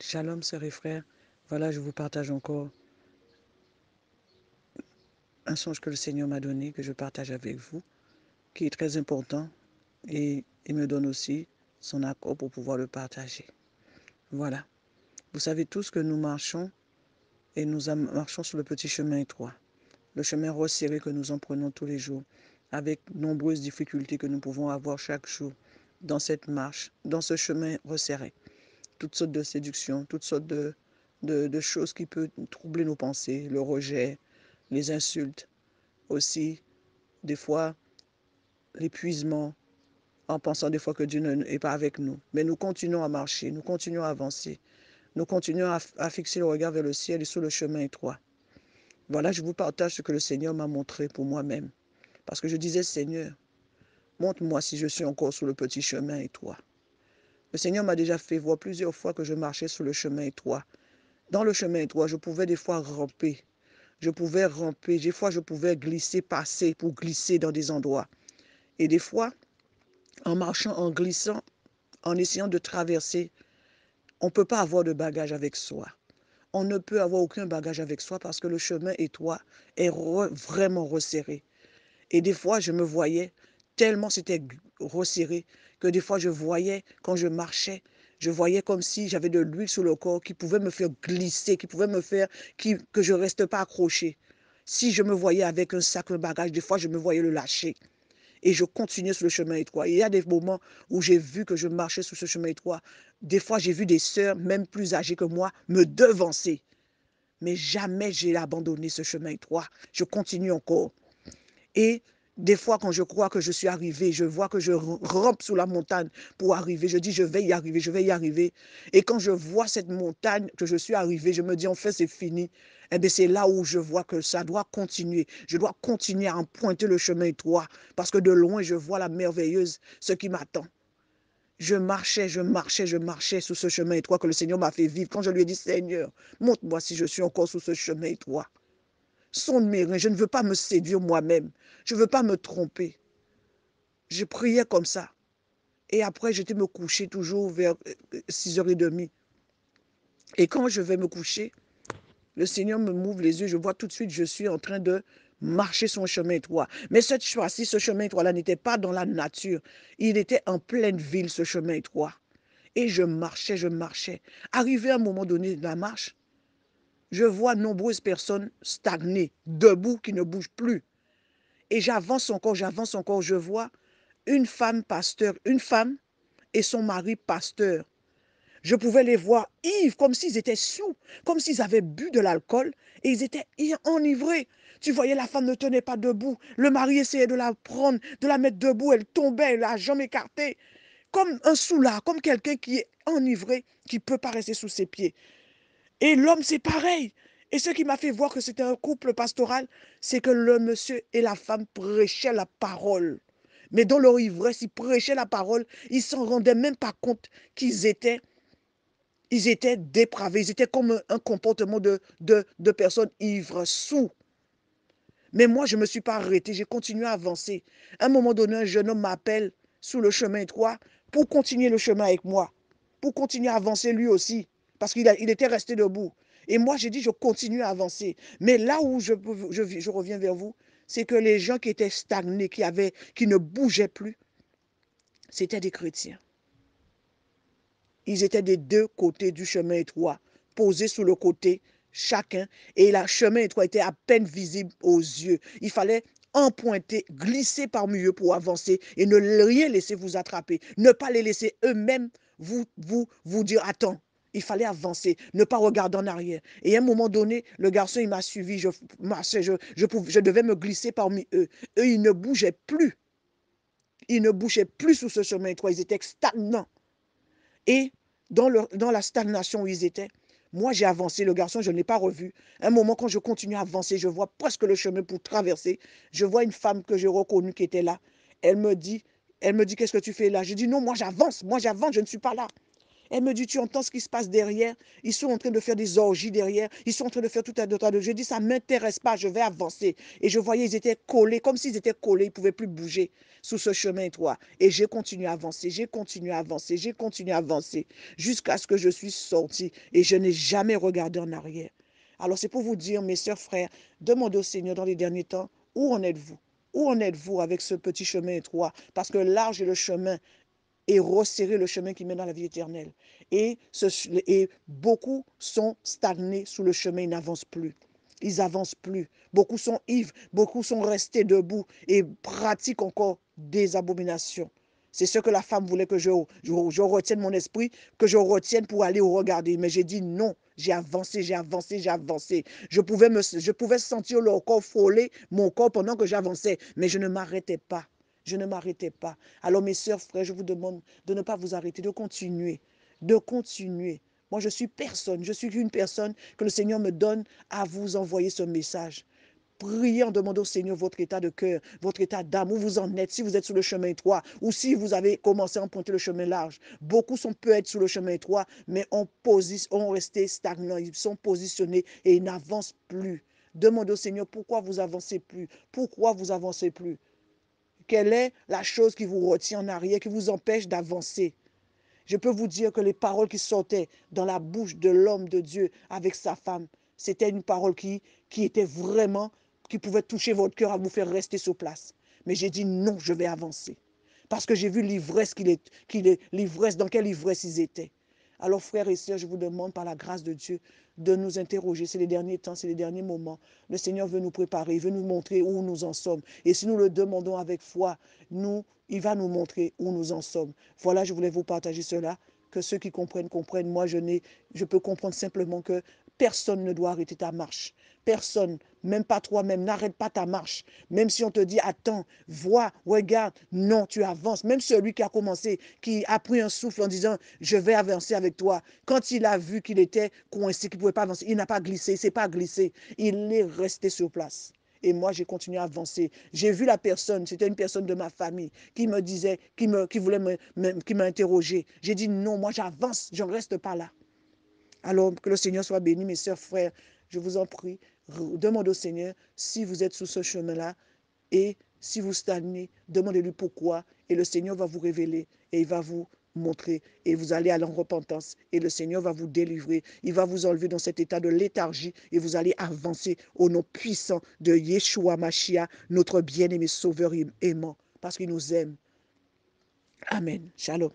Shalom, sœurs et frères. Voilà, je vous partage encore un songe que le Seigneur m'a donné, que je partage avec vous, qui est très important et il me donne aussi son accord pour pouvoir le partager. Voilà. Vous savez tous que nous marchons et nous marchons sur le petit chemin étroit, le chemin resserré que nous en prenons tous les jours, avec nombreuses difficultés que nous pouvons avoir chaque jour dans cette marche, dans ce chemin resserré. Toutes sortes de séductions, toutes sortes de choses qui peuvent troubler nos pensées, le rejet, les insultes, aussi des fois l'épuisement, en pensant des fois que Dieu n'est pas avec nous. Mais nous continuons à marcher, nous continuons à avancer, nous continuons à fixer le regard vers le ciel et sur le chemin étroit. Voilà, je vous partage ce que le Seigneur m'a montré pour moi-même. Parce que je disais, Seigneur, montre-moi si je suis encore sur le petit chemin étroit. Le Seigneur m'a déjà fait voir plusieurs fois que je marchais sur le chemin étroit. Dans le chemin étroit, je pouvais des fois ramper. Je pouvais ramper. Des fois, je pouvais glisser, passer pour glisser dans des endroits. Et des fois, en marchant, en glissant, en essayant de traverser, on ne peut pas avoir de bagage avec soi. On ne peut avoir aucun bagage avec soi parce que le chemin étroit est vraiment resserré. Et des fois, je me voyais tellement c'était resserré que des fois, je voyais quand je marchais, je voyais comme si j'avais de l'huile sur le corps qui pouvait me faire glisser, qui pouvait me faire que je ne reste pas accroché. Si je me voyais avec un sac, un bagage, des fois, je me voyais le lâcher. Et je continuais sur le chemin étroit. Et il y a des moments où j'ai vu que je marchais sur ce chemin étroit. Des fois, j'ai vu des sœurs, même plus âgées que moi, me devancer. Mais jamais j'ai abandonné ce chemin étroit. Je continue encore. Et des fois, quand je crois que je suis arrivé, je vois que je rampe sous la montagne pour arriver. Je dis, je vais y arriver, je vais y arriver. Et quand je vois cette montagne que je suis arrivé, je me dis, en fait, c'est fini. Eh bien, c'est là où je vois que ça doit continuer. Je dois continuer à emprunter le chemin étroit parce que de loin, je vois la merveilleuse, ce qui m'attend. Je marchais, je marchais, je marchais sur ce chemin étroit que le Seigneur m'a fait vivre. Quand je lui ai dit, Seigneur, montre-moi si je suis encore sur ce chemin étroit. Sonde mes reins, je ne veux pas me séduire moi-même. Je ne veux pas me tromper. Je priais comme ça. Et après, j'étais me coucher toujours vers 6h30. Et quand je vais me coucher, le Seigneur me m'ouvre les yeux. Je vois tout de suite, je suis en train de marcher son chemin étroit. Mais cette fois-ci, ce chemin étroit-là n'était pas dans la nature. Il était en pleine ville, ce chemin étroit. Et je marchais, je marchais. Arrivé à un moment donné de la marche, je vois nombreuses personnes stagnées, debout, qui ne bougent plus. Et j'avance encore, je vois une femme pasteur, une femme et son mari pasteur. Je pouvais les voir ivres, comme s'ils étaient sous, comme s'ils avaient bu de l'alcool et ils étaient enivrés. Tu voyais, la femme ne tenait pas debout. Le mari essayait de la prendre, de la mettre debout. Elle tombait, la jambe écartée, comme un soulard, comme quelqu'un qui est enivré, qui ne peut pas rester sous ses pieds. Et l'homme, c'est pareil. Et ce qui m'a fait voir que c'était un couple pastoral, c'est que le monsieur et la femme prêchaient la parole. Mais dans leur ivresse, ils prêchaient la parole. Ils ne s'en rendaient même pas compte qu'ils étaient dépravés. Ils étaient comme un comportement de personnes ivres, sous. Mais moi, je ne me suis pas arrêtée. J'ai continué à avancer. À un moment donné, un jeune homme m'appelle sous le chemin étroit pour continuer le chemin avec moi. Pour continuer à avancer lui aussi. Parce qu'il était resté debout. Et moi, j'ai dit, je continue à avancer. Mais là où je reviens vers vous, c'est que les gens qui étaient stagnés, qui ne bougeaient plus, c'étaient des chrétiens. Ils étaient des deux côtés du chemin étroit, posés sur le côté, chacun, et le chemin étroit était à peine visible aux yeux. Il fallait emprunter, glisser parmi eux pour avancer et ne rien laisser vous attraper. Ne pas les laisser eux-mêmes vous dire, attends, il fallait avancer, ne pas regarder en arrière. Et à un moment donné, le garçon, il m'a suivi, je marchais, je devais me glisser parmi eux. Eux, ils ne bougeaient plus. Ils ne bougeaient plus sur ce chemin étroit, ils étaient stagnants. Et dans la stagnation où ils étaient, moi, j'ai avancé. Le garçon, je ne l'ai pas revu. Un moment, quand je continue à avancer, je vois presque le chemin pour traverser. Je vois une femme que j'ai reconnue qui était là. Elle me dit, qu'est-ce que tu fais là? Je dis, non, moi, j'avance, je ne suis pas là. Elle me dit, tu entends ce qui se passe derrière? Ils sont en train de faire des orgies derrière. Ils sont en train de faire tout un tas de... Je dis, ça ne m'intéresse pas, je vais avancer. Et je voyais, ils étaient collés, comme s'ils étaient collés, ils ne pouvaient plus bouger sous ce chemin étroit. Et j'ai continué à avancer, j'ai continué à avancer, j'ai continué à avancer, jusqu'à ce que je suis sortie. Et je n'ai jamais regardé en arrière. Alors c'est pour vous dire, mes sœurs, frères, demandez au Seigneur dans les derniers temps, où en êtes-vous? Où en êtes-vous avec ce petit chemin étroit? Parce que large est le chemin et resserrer le chemin qui mène dans la vie éternelle. Et beaucoup sont stagnés sous le chemin, ils n'avancent plus. Ils n'avancent plus. Beaucoup sont ivres, beaucoup sont restés debout et pratiquent encore des abominations. C'est ce que la femme voulait que je retienne mon esprit, que je retienne pour aller regarder. Mais j'ai dit non, j'ai avancé, j'ai avancé, j'ai avancé. Je pouvais sentir leur corps frôler mon corps pendant que j'avançais, mais je ne m'arrêtais pas. Je ne m'arrêtais pas. Alors mes sœurs, frères, je vous demande de ne pas vous arrêter, de continuer, de continuer. Moi, je suis personne, je suis une personne que le Seigneur me donne à vous envoyer ce message. Priez en demandant au Seigneur votre état de cœur, votre état d'âme, où vous en êtes, si vous êtes sur le chemin étroit ou si vous avez commencé à emprunter le chemin large. Beaucoup peuvent être sur le chemin étroit, mais ont resté stagnants, ils sont positionnés et ils n'avancent plus. Demandez au Seigneur pourquoi vous avancez plus, pourquoi vous avancez plus. Quelle est la chose qui vous retient en arrière, qui vous empêche d'avancer? Je peux vous dire que les paroles qui sortaient dans la bouche de l'homme de Dieu avec sa femme, c'était une parole qui était vraiment, qui pouvait toucher votre cœur à vous faire rester sur place. Mais j'ai dit non, je vais avancer. Parce que j'ai vu l'ivresse l'ivresse, dans quelle ivresse ils étaient. Alors, frères et sœurs, je vous demande par la grâce de Dieu de nous interroger. C'est les derniers temps, c'est les derniers moments. Le Seigneur veut nous préparer, il veut nous montrer où nous en sommes. Et si nous le demandons avec foi, il va nous montrer où nous en sommes. Voilà, je voulais vous partager cela. Que ceux qui comprennent, comprennent. Moi, je peux comprendre simplement que personne ne doit arrêter ta marche. Personne, même pas toi-même, n'arrête pas ta marche. Même si on te dit, attends, vois, regarde, non, tu avances. Même celui qui a commencé, qui a pris un souffle en disant, je vais avancer avec toi. Quand il a vu qu'il était coincé, qu'il ne pouvait pas avancer, il n'a pas glissé, il ne s'est pas glissé. Il est resté sur place. Et moi, j'ai continué à avancer. J'ai vu la personne, c'était une personne de ma famille, qui me disait, qui voulait qui m'interroger. J'ai dit non, moi j'avance, je ne reste pas là. Alors, que le Seigneur soit béni, mes sœurs, frères, je vous en prie, demandez au Seigneur si vous êtes sur ce chemin-là et si vous stagnez, demandez-lui pourquoi et le Seigneur va vous révéler et il va vous montrer et vous allez aller en repentance et le Seigneur va vous délivrer. Il va vous enlever dans cet état de léthargie et vous allez avancer au nom puissant de Yeshua Mashiach, notre bien-aimé sauveur aimant, parce qu'il nous aime. Amen. Shalom.